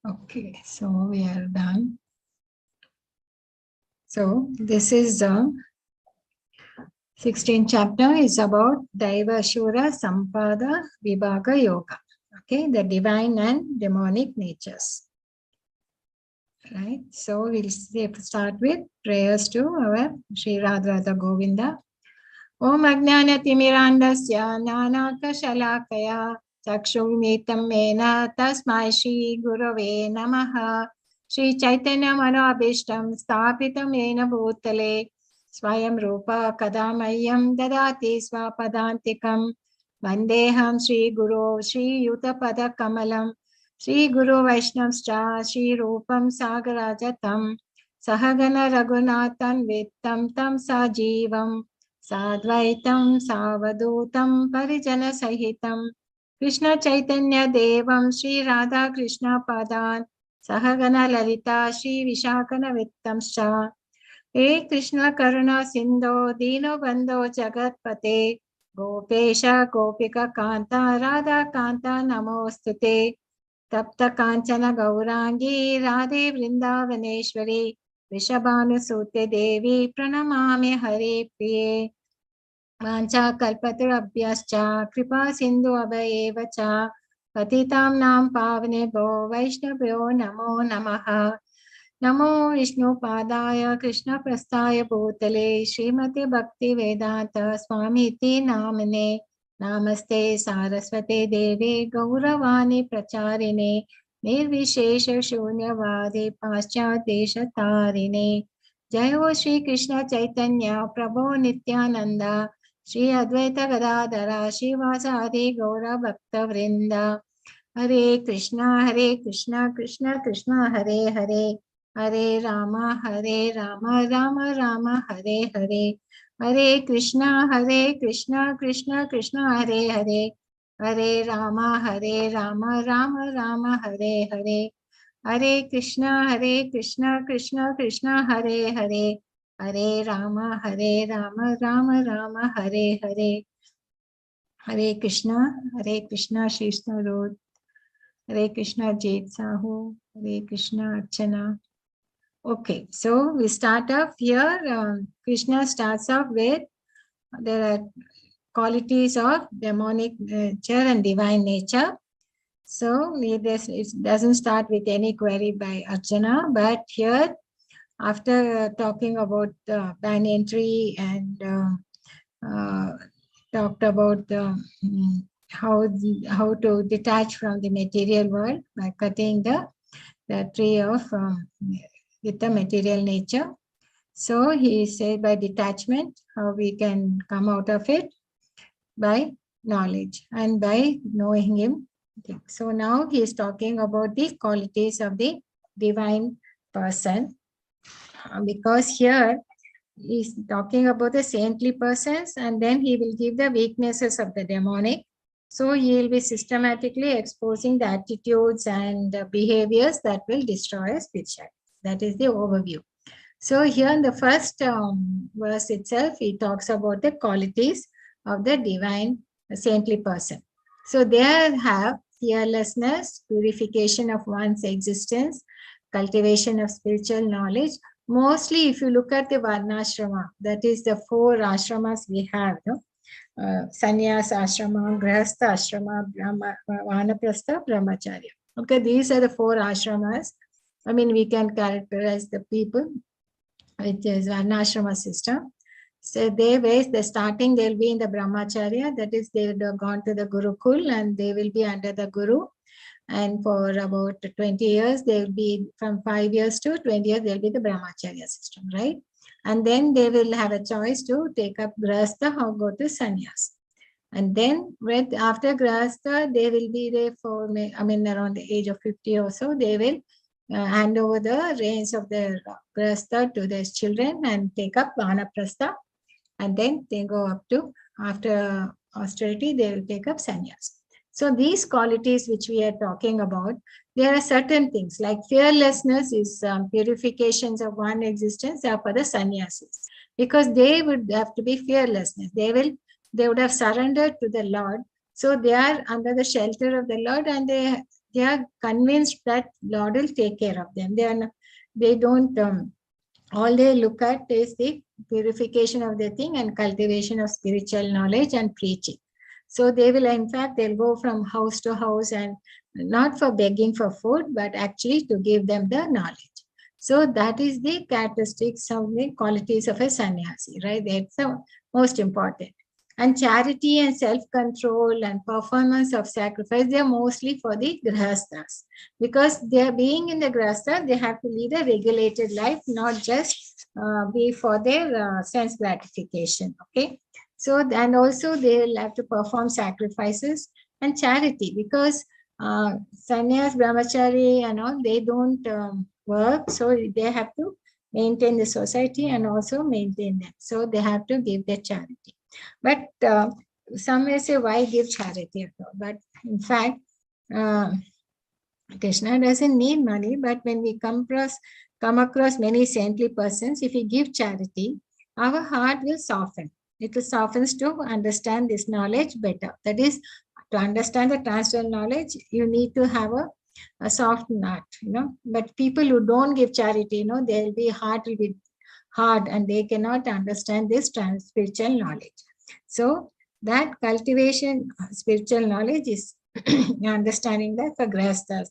Okay, so we are done. So this is the 16th chapter is about Daivaasura, Sampada, Vibhaga Yoga. Okay, the divine and demonic natures. Right, so we'll start with prayers to our Sri Radha Govinda. Om Ajnana Timirandasya Nanaka Shalakaya Chakshumnitam Mena Tasmai Shri Gurave Namaha Shri Chaitanya Manobhishtam Sthapitam Yena Bhutale Swayam Rupa Kadamayam Dadati Swapadantikam Vandeham Shri Guru Shri Yutapada Kamalam Shri Guru Vaishnavscha Shri Rupam Sagarajatam Sahagana Raghunathan Vittam Tam Sajivam Sadvaitam Savadutam Parijana Sahitam Krishna Chaitanya Devam Shri Radha Krishna Padan Sahagana Lalita Shri Vishakana Vittamscha He Krishna Karuna Sindho Dino Bandho Jagatpate Gopesha Gopika Kanta Radha Kanta Namostute Tapta Kanchana Gaurangi Radhe Vrindavaneshwari Vishabhanu Sute Devi Pranamami Hare Priye Vancha Kalpatarabhyascha Kripa Sindhu Abhayeva Cha Patitam Nam Pavnebho Vaishnavyo Namo Namaha Namo Vishnu Padaya Krishna Prasthaya Bhutale Srimati Bhakti Vedanta Swamiti Namane Namaste Saraswate Devi Gauravani Pracharine Nirvishesha Shunyavadi Paschatesha Tarine Jayo Shri Krishna Chaitanya Prabhu Nityananda Shri Advaita Gadadhara Shivasadi Gaura Bhakta Vrinda Hare Krishna Krishna Krishna Hare Hare Hare Rama Rama Rama Hare Hare Hare Krishna Krishna Krishna Hare Hare Hare Rama Rama Rama Hare Hare Hare Krishna Krishna Krishna Hare Hare Hare Rama Rama Rama Hare Hare Hare Krishna Shri Vishnu Hare Krishna Jait Sahu Hare Krishna Archana. Okay, so we start off here. Krishna starts off with there are qualities of demonic nature and divine nature. So it doesn't start with any query by Arjuna, but here after talking about the banyan tree and talked about how to detach from the material world by cutting the tree of with the material nature. So he said by detachment, how we can come out of it by knowledge and by knowing him. Okay. So now he is talking about the qualities of the divine person, because here he is talking about the saintly persons and then he will give the weaknesses of the demonic. So he will be systematically exposing the attitudes and behaviors that will destroy spirituality. That is the overview. So here in the first verse itself, he talks about the qualities of the divine saintly person. So there have fearlessness, purification of one's existence, cultivation of spiritual knowledge. Mostly if you look at the Varnashrama, that is the 4 ashramas we have, no? Sannyas ashrama, Grihastha ashrama, Vanaprastha, Brahmacharya. Okay, these are the 4 ashramas. I mean, we can characterize the people, which is Varnashrama system. So the starting, they'll be in the Brahmacharya, that is, they would have gone to the Gurukul and they will be under the Guru. And for about 20 years, they'll be from 5 years to 20 years, they'll be the Brahmacharya system, right? And then they will have a choice to take up Grihastha or go to Sannyas. And then after Grihastha, they will be there for, around the age of 50 or so, they will hand over the reins of their Grihastha to their children and take up Vanaprastha. And then they go up to, after austerity, they will take up sannyas. So these qualities which we are talking about, there are certain things like fearlessness is purifications of one existence are for the sannyasis, because they would have to be fearlessness. They would have surrendered to the Lord. So they are under the shelter of the Lord and they they are convinced that Lord will take care of them. They don't, all they look at is the purification of the thing and cultivation of spiritual knowledge and preaching. So they will, in fact, they'll go from house to house, and not for begging for food, but actually to give them the knowledge. So that is the characteristics of the qualities of a sannyasi, right? That's the most important. And charity and self-control and performance of sacrifice, they are mostly for the grihasthas. Because they are being in the grihastha, they have to lead a regulated life, not just be for their sense gratification. Okay. So, and also they will have to perform sacrifices and charity, because sannyas, brahmachari and all, they don't work. So they have to maintain the society and also maintain them. So they have to give their charity. But some may say, why give charity at all? But in fact, Krishna doesn't need money, but when we come across many saintly persons, if we give charity, our heart will soften. It will soften to understand this knowledge better. That is, to understand the transcendental knowledge, you need to have a soft heart, But people who don't give charity, their heart will be hard and they cannot understand this spiritual knowledge. So that cultivation spiritual knowledge is understanding that for grihasthas.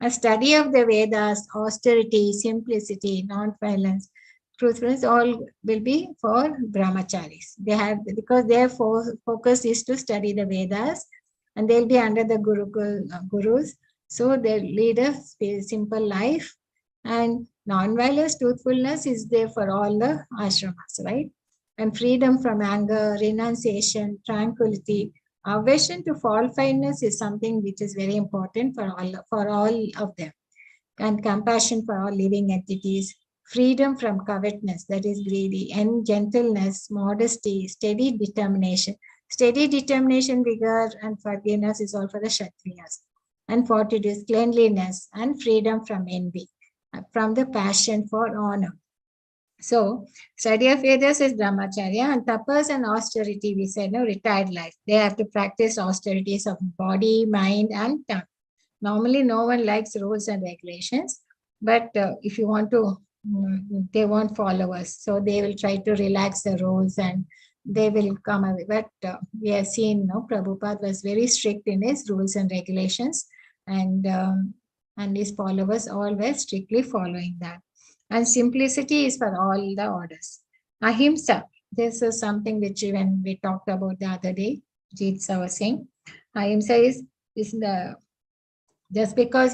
A study of the Vedas, austerity, simplicity, non-violence, truthfulness, all will be for brahmacharis. They have, because their focus is to study the Vedas, and they'll be under the gurus. So they lead a simple life, and non-violence, truthfulness is there for all the ashramas, right? And freedom from anger, renunciation, tranquility, aversion to fault-findness is something which is very important for all of them. And compassion for all living entities, freedom from covetousness, that is greedy, and gentleness, modesty, steady determination. Steady determination, vigor, and forgiveness is all for the Kshatriyas. And fortitude is cleanliness and freedom from envy, from the passion for honor. So, study of Vedas is brahmacharya, and tapas and austerity, we said, retired life. They have to practice austerities of body, mind, and tongue. Normally, no one likes rules and regulations, but if you want to, they won't follow us. So they will try to relax the rules and they will come away. But we have seen, Prabhupada was very strict in his rules and regulations, and his followers all were strictly following that. And simplicity is for all the orders. Ahimsa, this is something which even we talked about the other day, Jitsa was saying. Ahimsa is the, just because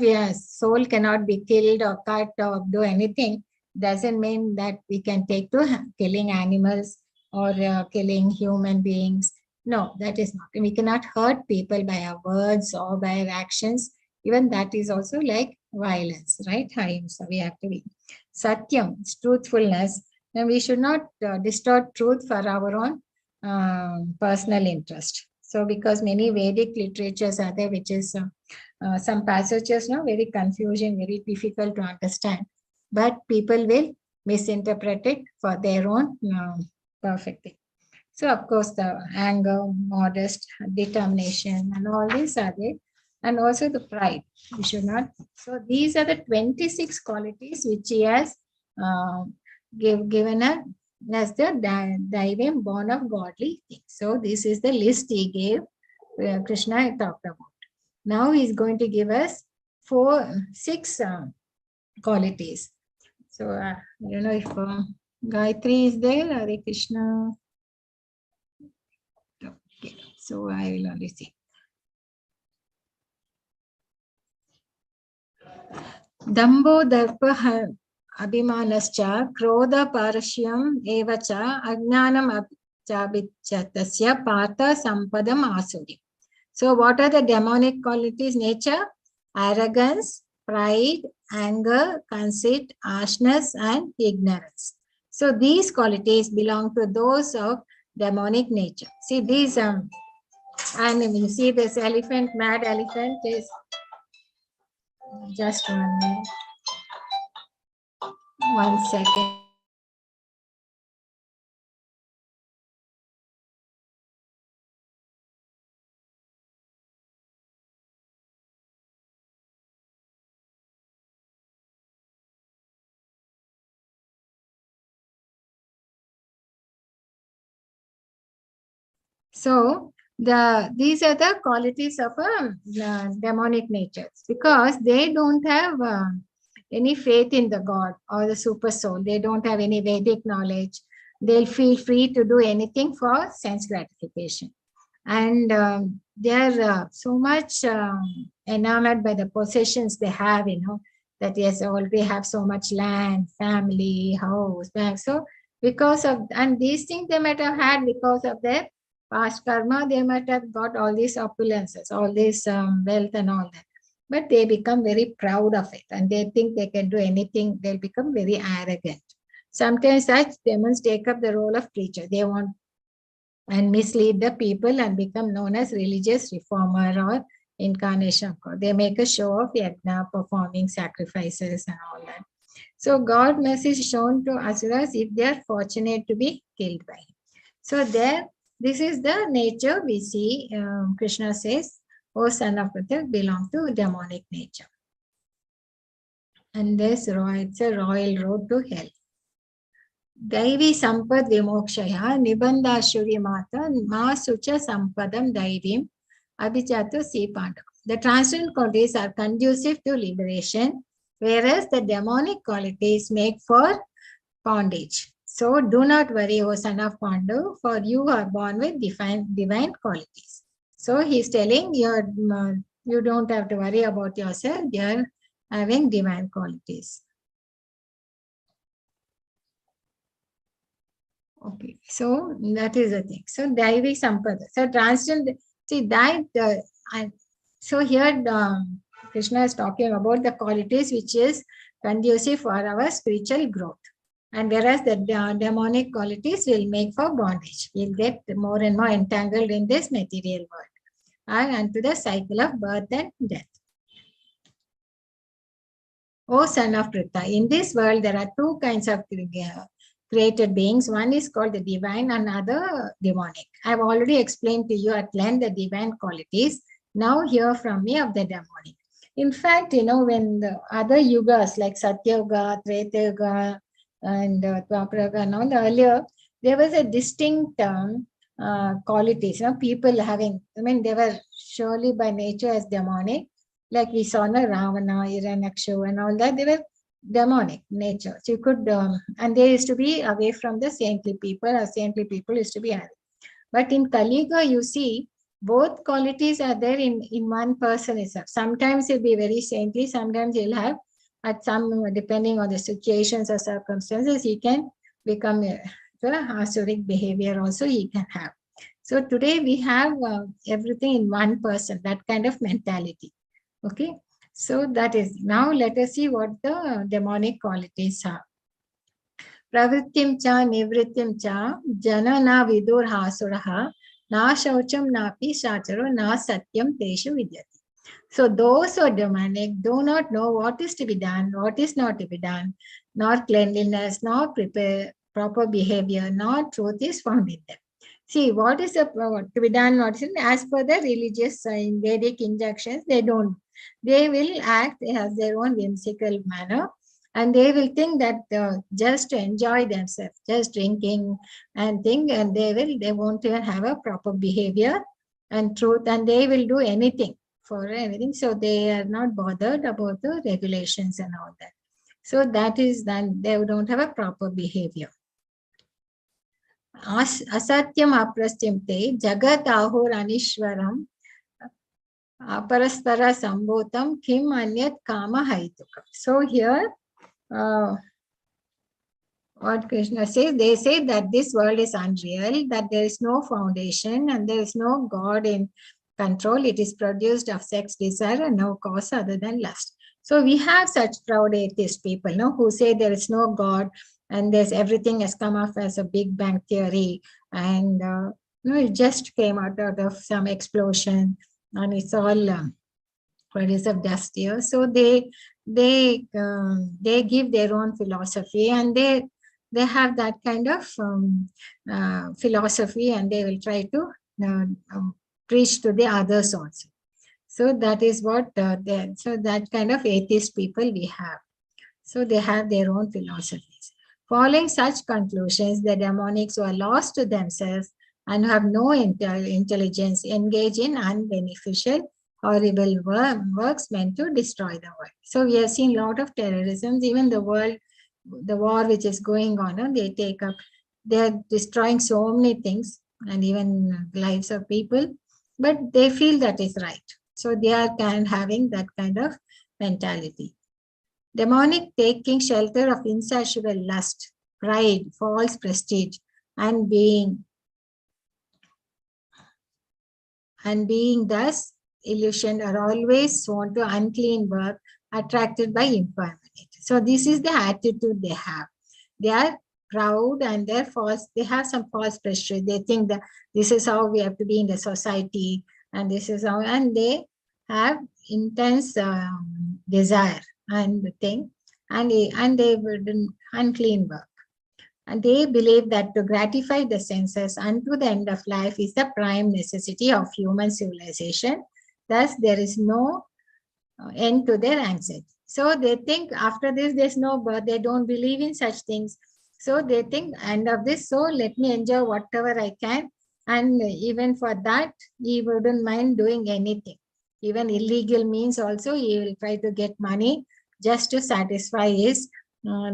soul cannot be killed or cut or do anything, doesn't mean that we can take to killing animals or killing human beings. No, that is not. We cannot hurt people by our words or by our actions. Even that is also like violence, right? So we have to be. Satyam, truthfulness. And we should not distort truth for our own personal interest. So because many Vedic literatures are there, which is some passages, very confusing, very difficult to understand. But people will misinterpret it for their own perfect thing. So of course, the anger, modest, determination, and all these are there. And also the pride. We should not. So these are the 26 qualities which he has given us as the Daivam born of godly things. So this is the list he gave, Krishna talked about. Now he's going to give us 6 qualities. So I don't know if Gayatri is there, Hare Krishna. Okay, so I will only see. Dambo darpa abhimanascha krodha parashyam evacha ajnanam abchabichatasya partha sampadam asuri. So what are the demonic qualities? Nature, arrogance, pride, anger, conceit, harshness, and ignorance. So these qualities belong to those of demonic nature. See these you see this elephant, mad elephant is just 1 minute. 1 second. So these are the qualities of a demonic natures, because they don't have any faith in the God or the super soul. They don't have any Vedic knowledge. They'll feel free to do anything for sense gratification. And they're so much enamored by the possessions they have, that yes, they already have so much land, family, house, bank. So because of, and these things they might have had because of their past karma, they might have got all these opulences, all this wealth and all that. But they become very proud of it and they think they can do anything. They'll become very arrogant. Sometimes such demons take up the role of preacher. They want and mislead the people and become known as religious reformer or incarnation of God. They make a show of yajna, performing sacrifices and all that. So God mercy is shown to asuras if they are fortunate to be killed by him. So this is the nature we see. Krishna says, O son of Pratik, belong to demonic nature. And it's a royal road to hell. Daivi Sampad Vimokshaya Nibandashuri Mata Masucha Sampadam Daivim Abhijato Sipanda. The transcendent qualities are conducive to liberation, whereas the demonic qualities make for bondage. So do not worry, O son of Pandu, for you are born with divine qualities. So he's telling you don't have to worry about yourself, you're having divine qualities. Okay, so that is the thing. So Daivi Sampada. So transcendent, see that, so here Krishna is talking about the qualities which is conducive for our spiritual growth. And whereas the demonic qualities will make for bondage. We'll get more and more entangled in this material world and to the cycle of birth and death. O son of Pritha, in this world there are two kinds of created beings. One is called the divine, another demonic. I've already explained to you at length the divine qualities. Now hear from me of the demonic. In fact, when the other yugas like Satya Yuga, Treta Yuga, and Dwapara Yuga and all earlier, there was a distinct qualities. People having, they were surely by nature as demonic. Like we saw Ravana, Hiranyaksha and all that, they were demonic nature. So you could, and they used to be away from the saintly people, or saintly people used to be added. But in Kali Yuga, you see, both qualities are there in one person itself. Sometimes he'll be very saintly, sometimes he'll have, at some, depending on the situations or circumstances, he can become the asuric behavior also he can have. So today we have everything in one person, that kind of mentality. Okay, so that is, now let us see what the demonic qualities are. Pravrittim cha nivrittim cha janana vidur hasuraha na shaucham napi shacharo na satyam teshu vidyati. So those who are demonic do not know what is to be done, what is not to be done, nor cleanliness, nor proper behavior, nor truth is found in them. See, what is to be done, what is as per the religious Vedic injunctions, they don't. They will act as their own whimsical manner, and they will think that just to enjoy themselves, just drinking and think, and they won't even have a proper behavior and truth, and they will do anything for everything. So they are not bothered about the regulations and all that. So that is then they don't have a proper behavior. Asatyam aprastimte jagat ahur anishwaram Paraspara Sambhotam Kim Anyat Kama Haitukam. So here, what Krishna says, they say that this world is unreal, that there is no foundation and there is no God in control. It is produced of sex desire and no cause other than lust. So we have such proud atheist people, who say there is no God and there's everything has come off as a Big Bang theory, and it just came out of some explosion. And it's all bodies of dust here. So they give their own philosophy, and they have that kind of philosophy, and they will try to preach to the others also. So that is what so that kind of atheist people we have. So they have their own philosophies. Following such conclusions, the demonics who are lost to themselves and who have no intelligence engage in unbeneficial, horrible works meant to destroy the world. So we have seen a lot of terrorism, even the war which is going on, they take up, they're destroying so many things and even lives of people, but they feel that is right. So they are having that kind of mentality. Demonic taking shelter of insatiable lust, pride, false prestige, and being thus illusioned are always sworn to unclean work, attracted by infirmity. So this is the attitude they have. They are proud and they're false. They have some false prestige. They think that this is how we have to be in the society, and this is how, and they have intense desire and thing, and they would unclean work. And they believe that to gratify the senses unto the end of life is the prime necessity of human civilization. Thus, there is no end to their anxiety. So they think after this, there's no birth. They don't believe in such things. So they think end of this, so let me enjoy whatever I can. And even for that, he wouldn't mind doing anything. Even illegal means also, he will try to get money just to satisfy his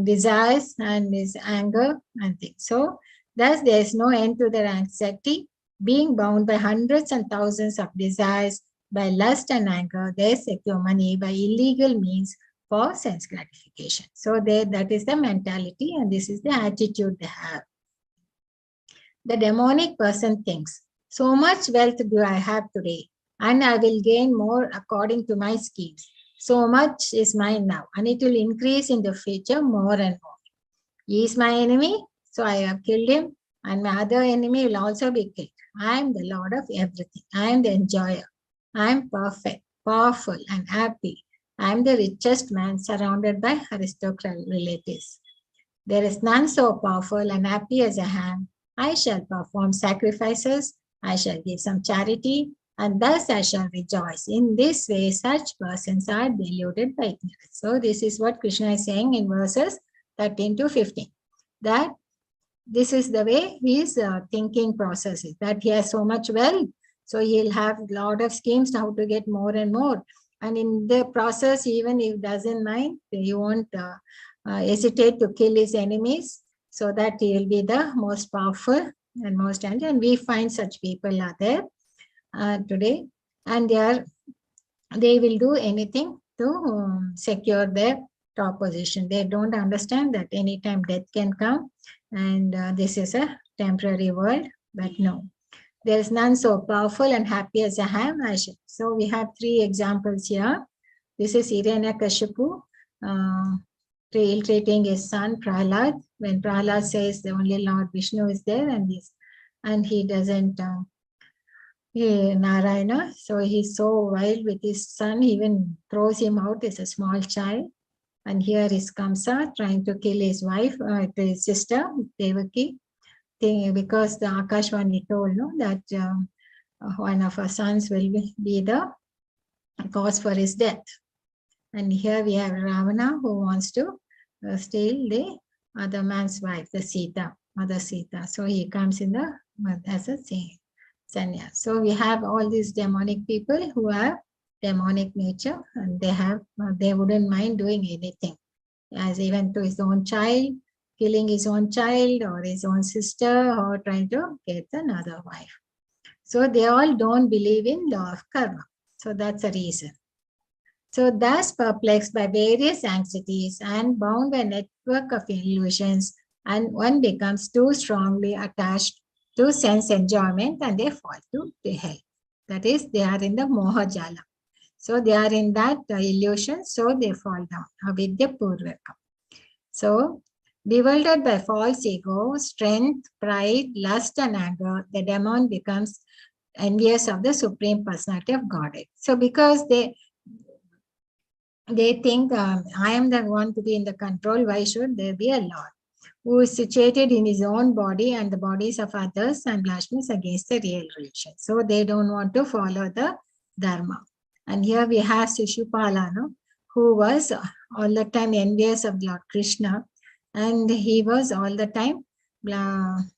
desires and his anger and things. So thus there is no end to their anxiety. Being bound by hundreds and thousands of desires, by lust and anger, they secure money by illegal means for sense gratification. So that is the mentality, and this is the attitude they have. The demonic person thinks, so much wealth do I have today, and I will gain more according to my schemes. So much is mine now, and it will increase in the future more and more. He is my enemy, so I have killed him, and my other enemy will also be killed. I am the Lord of everything. I am the enjoyer. I am perfect, powerful, and happy. I am the richest man surrounded by aristocratic relatives. There is none so powerful and happy as I am. I shall perform sacrifices. I shall give some charity, and thus I shall rejoice. In this way, such persons are deluded by ignorance. So this is what Krishna is saying in verses 13 to 15. That this is the way his thinking process is. That he has so much wealth, so he'll have a lot of schemes how to get more and more. And in the process, even if he doesn't mind, he won't hesitate to kill his enemies, so that he will be the most powerful and most, and we find such people are there today, and they will do anything to secure their top position. They don't understand that anytime death can come, and this is a temporary world, but no. There is none so powerful and happy as I am. So we have 3 examples here. This is Hiranyakashipu ill-treating his son Prahlad. When Prahlad says the only Lord Vishnu is there, and he doesn't Narayana. So he's so wild with his son, he even throws him out as a small child. And here is Kamsa trying to kill his wife, his sister Devaki, because the Akashvani told that one of her sons will be the cause for his death. And here we have Ravana, who wants to steal the other man's wife, the Sita, Mother Sita. So he comes in as a Sanya. So we have all these demonic people who have demonic nature, and they wouldn't mind doing anything, as even to his own child, killing his own child or his own sister, or trying to get another wife. So they all don't believe in law of karma. So that's a reason. So thus perplexed by various anxieties and bound by a network of illusions, and one becomes too strongly attached to sense enjoyment, and they fall to the hell. That is, they are in the moha jala. So they are in that illusion, so they fall down. Avidya purvakam. So bewildered by false ego, strength, pride, lust, and anger, the demon becomes envious of the Supreme Personality of Godhead. So because they think I am the one to be in the control, why should there be a Lord who is situated in his own body and the bodies of others and blasphemes against the real religion? So they don't want to follow the Dharma. And here we have Shishupala, who was all the time envious of Lord Krishna, and he was all the time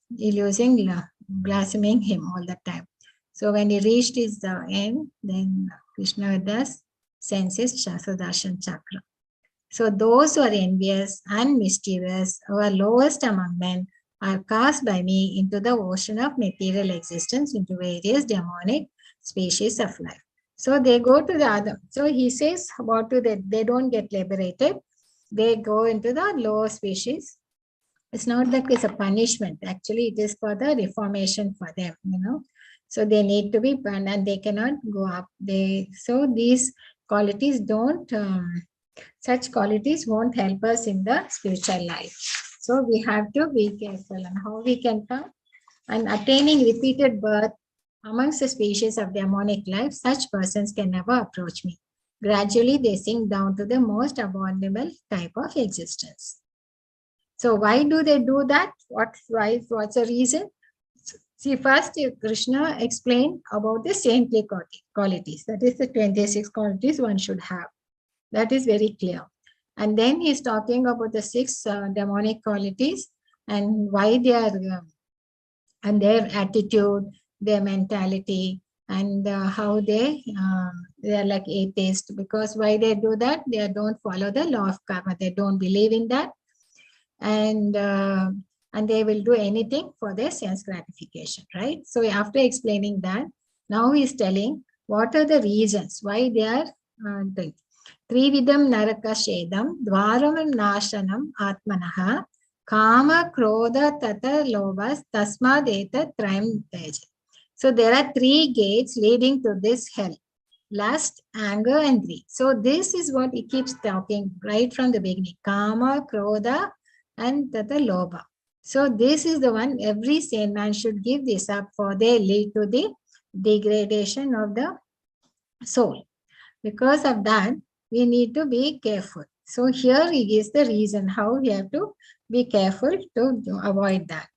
using blaspheming him all the time. So when he reached his end, then Krishna thus sends his Sudarshan Chakra. So those who are envious and mischievous, who are lowest among men, are cast by me into the ocean of material existence, into various demonic species of life. So they go to the other. So he says, what do they don't get liberated. They go into the lower species. It's not that it's a punishment. Actually, it is for the reformation for them, So they need to be burned and they cannot go up. So these qualities don't, such qualities won't help us in the spiritual life. So we have to be careful on how we can come. And attaining repeated birth amongst the species of demonic life, such persons can never approach me. Gradually, they sink down to the most abominable type of existence. So why do they do that? What's the reason? See, first Krishna explained about the saintly qualities. That is the 26 qualities one should have. That is very clear. And then he's talking about the 6 demonic qualities and why they are, and their attitude, their mentality, and how they are like atheists. Because why they do that? They don't follow the law of karma. They don't believe in that. And they will do anything for their sense gratification, right? So after explaining that, now he's telling what are the reasons why they are doing. Trividam naraka shedam dvaram nashanam atmanaha kama krodha tata lobas tasmad etat trayam tej. So there are 3 gates leading to this hell: lust, anger, and greed. So this is what he keeps talking right from the beginning: kama, krodha, and tata lobha. So this is the one every sane man should give this up, for they lead to the degradation of the soul. Because of that, we need to be careful. So here he gives the reason how we have to be careful to avoid that.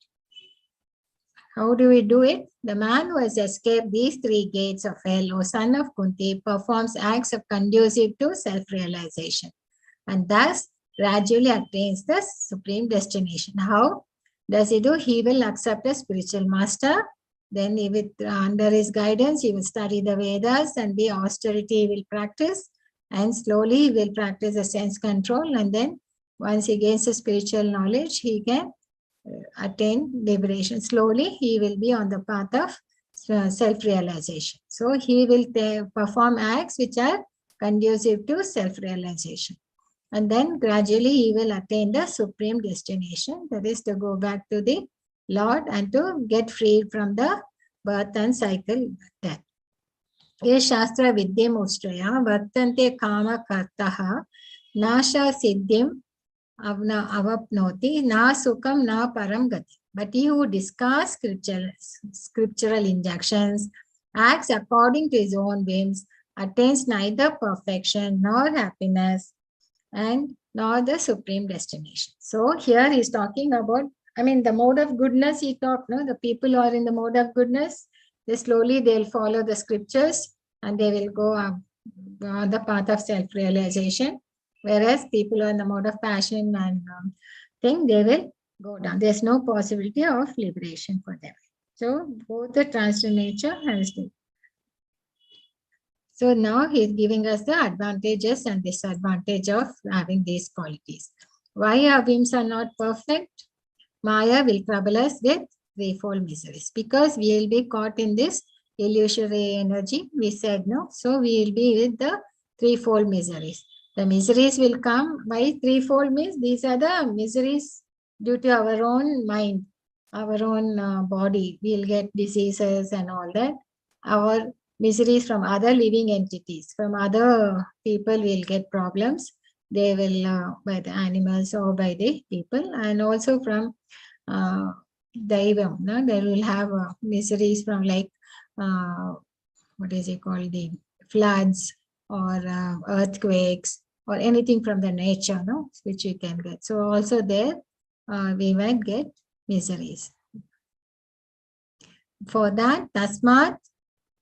How do we do it? The man who has escaped these 3 gates of hell, O son of Kunti, performs acts of conducive to self-realization, and thus gradually attains the supreme destination. How does he do? He will accept a spiritual master. Then he will, under his guidance, he will study the Vedas, and the austerity he will practice. And slowly he will practice the sense control. And then once he gains the spiritual knowledge, he can attain liberation. Slowly he will be on the path of self-realization. So he will perform acts which are conducive to self-realization. And then gradually he will attain the supreme destination, that is to go back to the Lord and to get freed from the birth and cycle death. Ye shastra vidyam ustraya vartante kama kartaha nasha siddhim avna avapnoti na sukam na param gati. But he who discards scriptural injunctions, acts according to his own whims, attains neither perfection nor happiness, and nor the supreme destination. So here he's talking about, the mode of goodness he talked, no? The people who are in the mode of goodness, they'll follow the scriptures and they will go on the path of self-realization. Whereas people who are in the mode of passion and they will go down. There's no possibility of liberation for them. So both the transcendental nature has to. So now he's giving us the advantages and disadvantage of having these qualities. Why our whims are not perfect? Maya will trouble us with 3-fold miseries, because we will be caught in this illusory energy. We said no, so we will be with the 3-fold miseries. The miseries will come by 3-fold means these are the miseries due to our own mind, our own body. We'll get diseases and all that. Our miseries from other living entities, from other people will get problems. They will by the animals or by the people, and also from Daivam. No? They will have miseries from like what is it called, the floods or earthquakes or anything from the nature, no, which we can get. So also there we might get miseries. For that, tasmat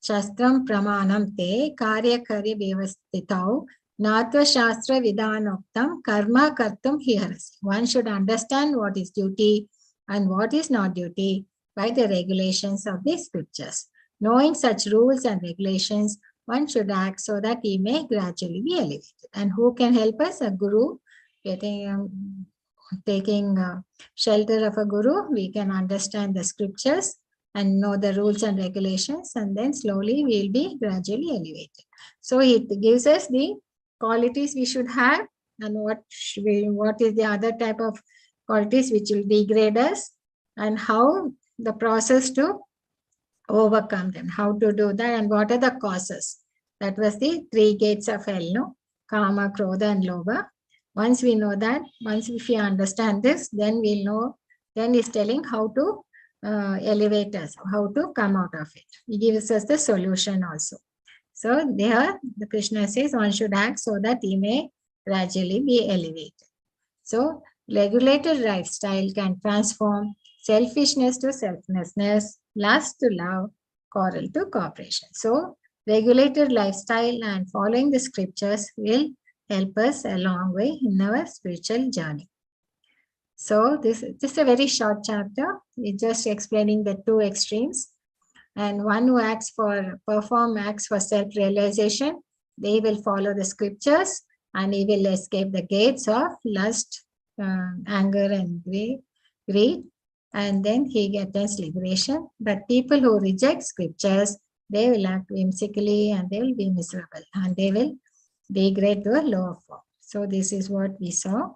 shastram pramanam te karyakari vyavastitau natva shastra vidanoktam karma kartum hiharasi. One should understand what is duty and what is not duty, by the regulations of the scriptures. Knowing such rules and regulations, one should act so that he may gradually be elevated. And who can help us? A guru. Taking shelter of a guru, we can understand the scriptures and know the rules and regulations, and then slowly we will be gradually elevated. So it gives us the qualities we should have, and what is the other type of qualities which will degrade us, and how the process to overcome them, how to do that, and what are the causes. That was the 3 gates of hell, no? Kama, Krodha, and Lobha. Once we know that, once if we understand this, then we'll know, then he's telling how to elevate us, how to come out of it. He gives us the solution also. So there, the Krishna says one should act so that he may gradually be elevated. So regulated lifestyle can transform selfishness to selflessness, lust to love, quarrel to cooperation. So regulated lifestyle and following the scriptures will help us a long way in our spiritual journey. So this is a very short chapter. It's just explaining the 2 extremes. And one who acts for self-realization, they will follow the scriptures and he will escape the gates of lust, anger, and greed. And then he gets liberation. But people who reject scriptures, they will act whimsically and they will be miserable and they will degrade to a lower form. So this is what we saw.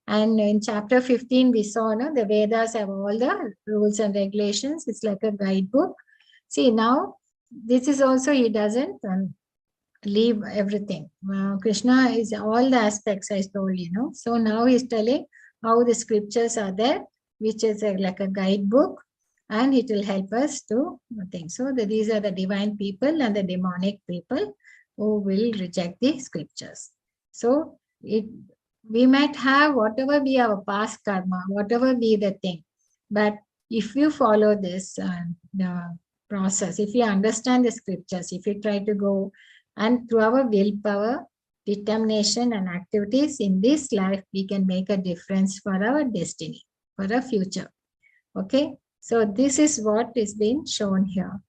And in chapter 15, we saw the Vedas have all the rules and regulations. It's like a guidebook. See, now this is also, he doesn't leave everything. Krishna is all the aspects I told you. So now he's telling how the scriptures are there, which is like a guidebook, and it will help us to think. So these are the divine people and the demonic people who will reject the scriptures. So we might have whatever be our past karma, whatever be the thing, but if you follow this the process, if you understand the scriptures, if you try to go, and through our willpower, determination, and activities in this life, we can make a difference for our destiny, for our future. Okay, so this is what is being shown here.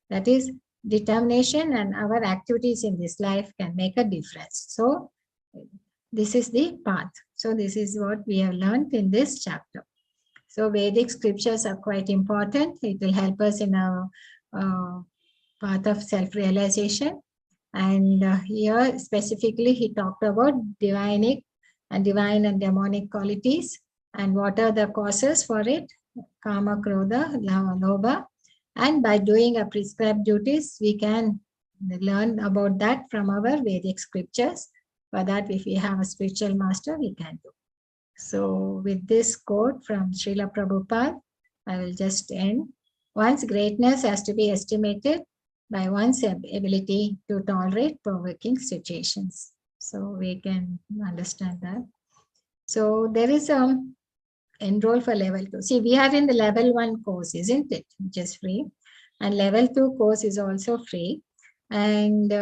That is, determination and our activities in this life can make a difference. So this is the path. So this is what we have learned in this chapter. So Vedic scriptures are quite important. It will help us in our path of self-realization. And here specifically he talked about divine and demonic qualities and what are the causes for it, Kama, Krodha, Lobha. And by doing our prescribed duties, we can learn about that from our Vedic scriptures. For that, if we have a spiritual master, we can do. So with this quote from Srila Prabhupada, I will just end. One's greatness has to be estimated by one's ability to tolerate provoking situations. So we can understand that. So there is enroll for level 2. See, we are in the level 1 course, isn't it? Which is free. And level 2 course is also free. And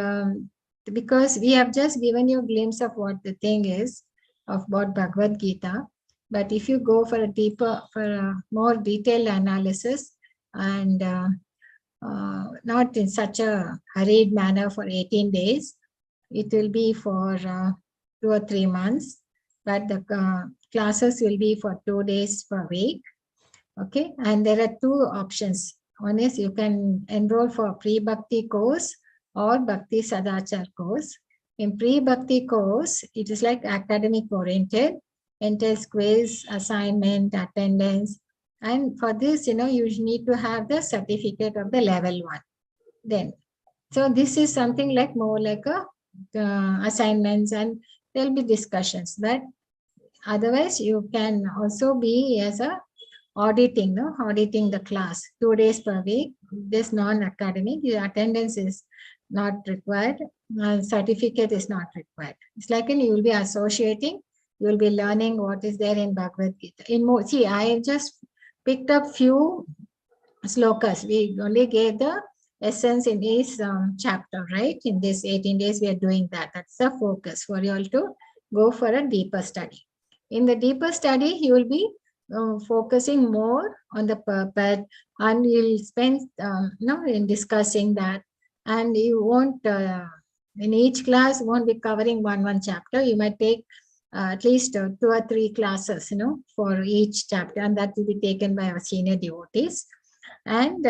because we have just given you a glimpse of what the thing is about Bhagavad Gita. But if you go for a more detailed analysis and not in such a hurried manner for 18 days, it will be for 2 or 3 months. But the classes will be for 2 days per week. Okay, and there are 2 options. One is you can enroll for pre-bhakti course or Bhakti Sadachar course. In pre-bhakti course, it is like academic oriented, entails quiz, assignment, attendance. And for this, you need to have the certificate of the level 1. Then, so this is something like more like a assignments, and there will be discussions. But otherwise, you can also be as a auditing the class 2 days per week. This non-academic, your attendance is not required, certificate is not required. It's like you will be associating, you will be learning what is there in Bhagavad Gita. See, I just picked up few slokas. We only gave the essence in this chapter, right? In this 18 days, we are doing that. That's the focus for you all to go for a deeper study. In the deeper study, you will be focusing more on the purpose, and you'll spend in discussing that. And you won't in each class won't be covering one chapter. You might take at least 2 or 3 classes, for each chapter, and that will be taken by our senior devotees. And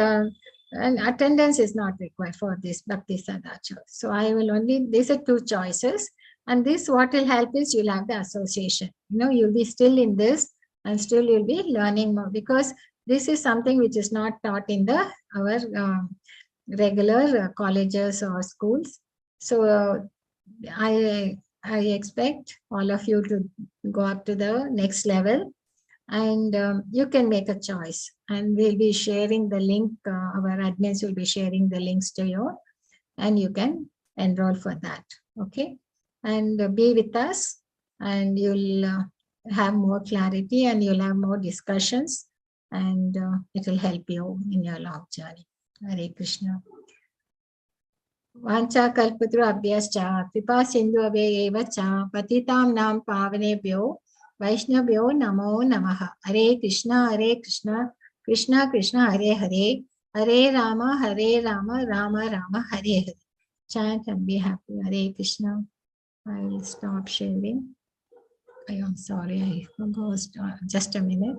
attendance is not required for this Bhakti Sadachar. So I will only, these are 2 choices. And this, what will help is you'll have the association. You'll be still in this, and still you'll be learning more, because this is something which is not taught in our regular colleges or schools. So I expect all of you to go up to the next level, and you can make a choice, and we'll be sharing the link. Our admins will be sharing the links to you, and you can enroll for that. Okay, and be with us, and you'll have more clarity, and you'll have more discussions, and it will help you in your long journey. Hare Krishna. Vancha kalpatru abhyascha kripa sindhu aveva cha patitam nam pavanebhyo Vaishnavyo namo namaha. Hare Krishna, Krishna Krishna, Hare Hare, Hare Rama, Rama Rama, Hare Hare. Chant and be happy. Hare Krishna. I will stop sharing. I am sorry, I forgot. Just a minute.